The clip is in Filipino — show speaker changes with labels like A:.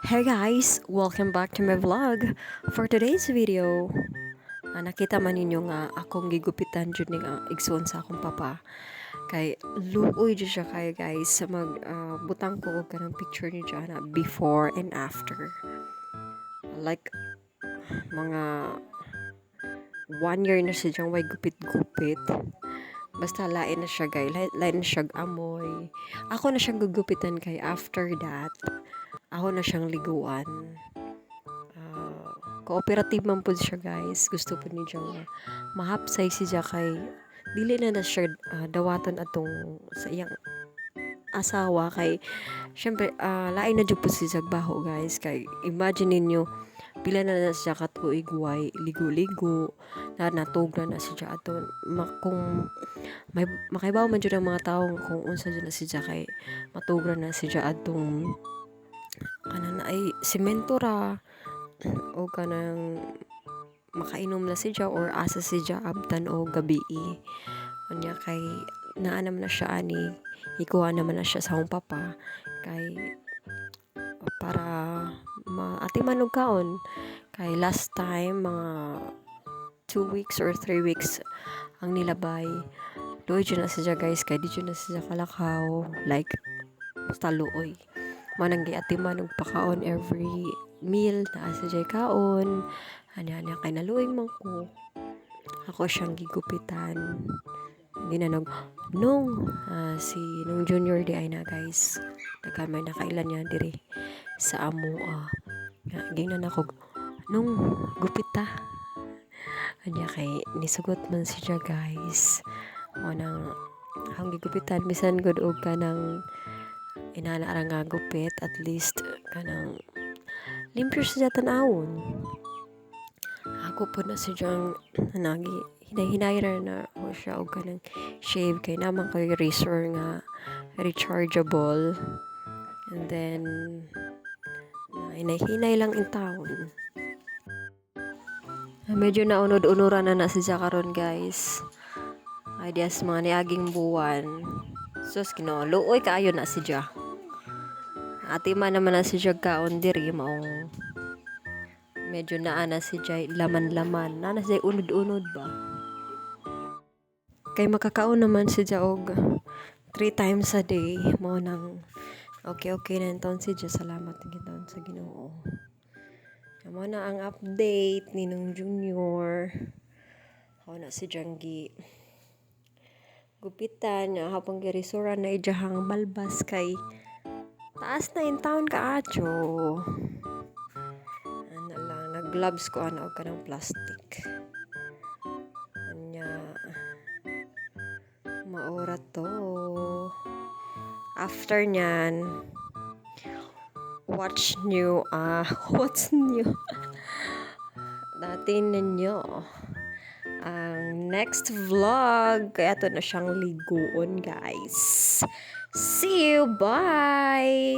A: Hey guys! Welcome back to my vlog. For today's video, nakita man ninyo nga akong gigupitan dyan nga igsoon sa akong papa. Kay luoy dyan siya kay guys sa butang ko og kanang picture ni dyan na before and after. Like mga 1 year na siya dyan way gupit-gupit. Basta lain na siya guys, lain na siya amoy. Ako na siyang gugupitan kay after that. Ako na siyang liguan. Cooperative man po siya guys. Gusto po ni nga mahapsay siya kay dili na siya dawaton atong sa iyang asawa kay syempre lain na jud po siya baho guys kay imagine ninyo pila na siya katuig way ligo-ligo na natugna na siya aton kung may makaibaw man jud ang mga tawo kung unsa jud na siya kay matugna na siya atong kanang ay semento ra o kanang makainom na siya or asa siya abtan o gabi unya kay naa naman na siya ani ikuha naman na siya sa akong papa kay para ati manog kaon kay last time mga 2 weeks or 3 weeks ang nilabay luoy dyan na siya guys kay di dyan na siya kalakaw like basta luoy manang giatiman og pakaon every meal na sa jay kaon anya kay naluoy man ko ako siyang gigupitan ginanog si nung junior di ay na guys nagkamay na kailan niya diri sa amo nga gingnan ako nung gupita anya kay nisugot man siya guys mo nang ang gigupitan bisan good og kanang inana nga gupit at least kanang limpyo siya tanawon ako po na siya nagi hinay-hinay na ako siya og kanang shave kay naman kay razor nga rechargeable and then hinay-hinay lang in town medyo naunod-unuran na siya karon guys ideas mga niaging buwan sus kinuloy kaayo na siya ati man naman na siya kaon diri maong medyo naana siya laman-laman naana siya unod-unod ba kay makakaon naman siya og 3 times a day mo nang okay na taon siya salamat ng taon sa Ginoo mo na ang update ni nung junior ako na si Janggi gupitan nga hapang girisura na ijahang balbas kay taas na in town ka acho ano lang nag-gloves ko og kanang plastic anya maura to after nyan what's new dati ninyo ang next vlog kaya to na siyang liguon guys see you bye